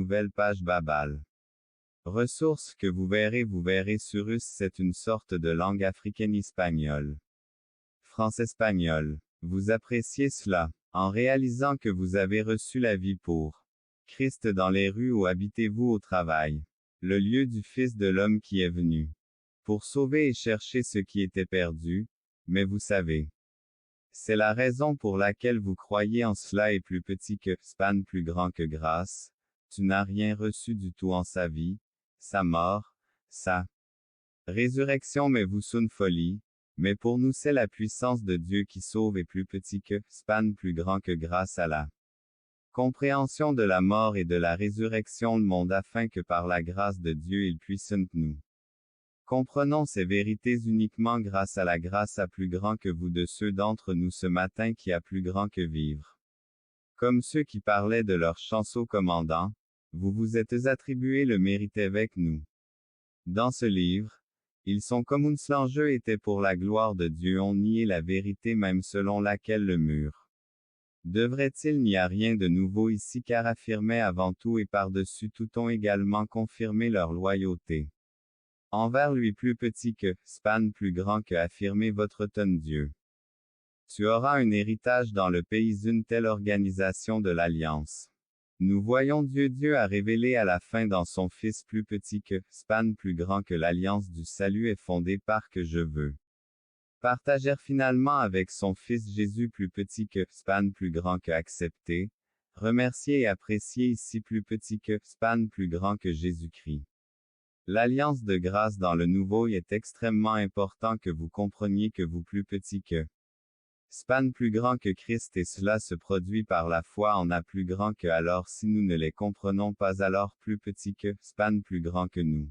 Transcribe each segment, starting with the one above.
nouvelle page Babbel. Ressources que vous verrez sur US. C'est une sorte de langue africaine-espagnole. France-espagnol. Vous appréciez cela, en réalisant que vous avez reçu la vie pour Christ dans les rues où habitez-vous au travail. Le lieu du Fils de l'homme qui est venu pour sauver et chercher ce qui était perdu, mais vous savez. C'est la raison pour laquelle vous croyez en cela est plus petit que, span plus grand que grâce, tu n'as rien reçu du tout en sa vie, sa mort, sa résurrection mais vous sonne folie, mais pour nous c'est la puissance de Dieu qui sauve et plus petit que, span plus grand que grâce à la compréhension de la mort et de la résurrection le monde afin que par la grâce de Dieu il puisse nous. Comprenons ces vérités uniquement grâce à la grâce à plus grand que vous de ceux d'entre nous ce matin qui a plus grand que vivre. Comme ceux qui parlaient de leur chanceau commandant, vous vous êtes attribué le mérite avec nous. Dans ce livre, ils sont comme un l'enjeu était pour la gloire de Dieu on niait la vérité même selon laquelle le mur. Devrait-il n'y a rien de nouveau ici car affirmait avant tout et par-dessus tout ont également confirmé leur loyauté. Envers lui plus petit que, span plus grand que affirmer votre tonne Dieu. Tu auras un héritage dans le pays une telle organisation de l'alliance. Nous voyons Dieu a révélé à la fin dans son Fils plus petit que, span plus grand que l'alliance du salut est fondée par que je veux. Partagèrent finalement avec son Fils Jésus plus petit que, span plus grand que accepté, remercié et apprécié ici plus petit que, span plus grand que Jésus-Christ. L'alliance de grâce dans le nouveau est extrêmement important que vous compreniez que vous plus petit que span plus grand que Christ et cela se produit par la foi en a plus grand que alors si nous ne les comprenons pas alors plus petit que span plus grand que nous.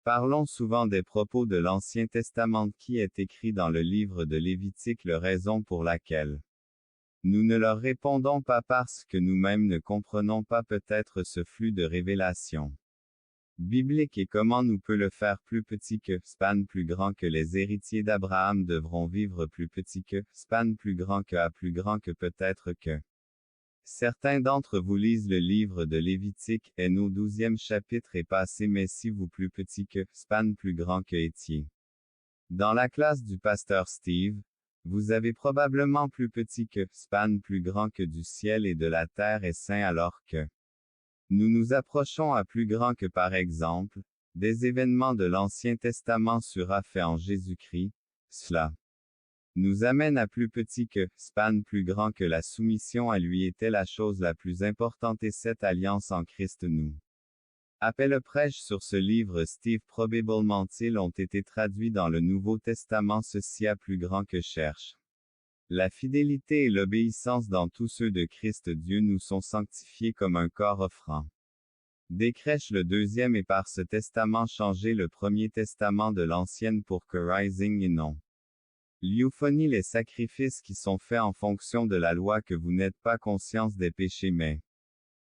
Parlons souvent des propos de l'Ancien Testament qui est écrit dans le livre de Lévitique la raison pour laquelle nous ne leur répondons pas parce que nous-mêmes ne comprenons pas peut-être ce flux de révélation biblique et comment nous peut le faire plus petit que, span plus grand que les héritiers d'Abraham devront vivre plus petit que, span plus grand que à plus grand que peut-être que. Certains d'entre vous lisent le livre de Lévitique, et nos 12e chapitre est passé mais si vous plus petit que, span plus grand que étiez. Dans la classe du pasteur Steve, vous avez probablement plus petit que, span plus grand que du ciel et de la terre est saint alors que. Nous nous approchons à plus grand que par exemple, des événements de l'Ancien Testament sera fait en Jésus-Christ, cela nous amène à plus petit que, span plus grand que la soumission à lui était la chose la plus importante et cette alliance en Christ nous. Appel prêche sur ce livre Steve probablement ils ont été traduits dans le Nouveau Testament ceci à plus grand que cherche. La fidélité et l'obéissance dans tous ceux de Christ Dieu nous sont sanctifiés comme un corps offrant. Décrèche le deuxième et par ce testament changer le premier testament de l'ancienne pour que rising et non. Lyophonie les sacrifices qui sont faits en fonction de la loi que vous n'êtes pas conscience des péchés mais.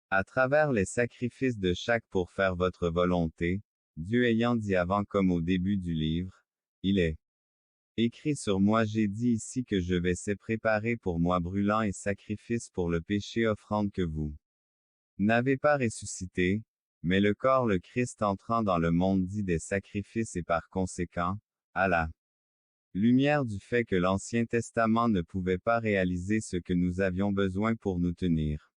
À travers les sacrifices de chaque pour faire votre volonté, Dieu ayant dit avant comme au début du livre, il est écrit sur moi j'ai dit ici que je vais se préparer pour moi brûlant et sacrifice pour le péché offrande que vous n'avez pas ressuscité, mais le corps le Christ entrant dans le monde dit des sacrifices et par conséquent, à la lumière du fait que l'Ancien Testament ne pouvait pas réaliser ce que nous avions besoin pour nous tenir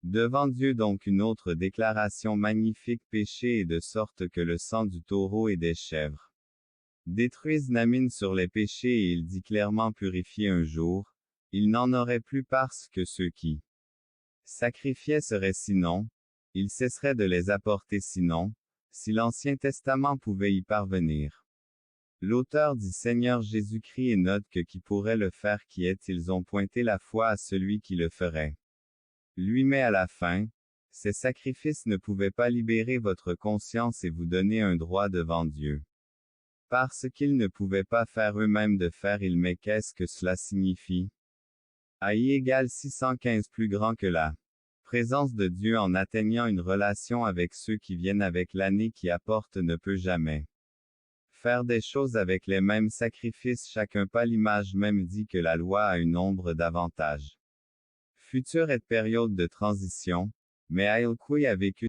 devant Dieu donc une autre déclaration magnifique péché et de sorte que le sang du taureau et des chèvres détruisent Namine sur les péchés et il dit clairement purifié un jour, il n'en aurait plus parce que ceux qui sacrifiaient seraient sinon, il cesserait de les apporter sinon, si l'Ancien Testament pouvait y parvenir. L'auteur dit Seigneur Jésus-Christ et note que qui pourrait le faire qui est ils ont pointé la foi à celui qui le ferait. Lui mais à la fin, ces sacrifices ne pouvaient pas libérer votre conscience et vous donner un droit devant Dieu. Parce qu'ils ne pouvaient pas faire eux-mêmes de faire il mais qu'est-ce que cela signifie? AI égale 615 plus grand que la présence de Dieu en atteignant une relation avec ceux qui viennent avec l'année qui apporte ne peut jamais faire des choses avec les mêmes sacrifices chacun pas l'image même dit que la loi a une ombre d'avantage. Future et période de transition, mais Ailkui a vécu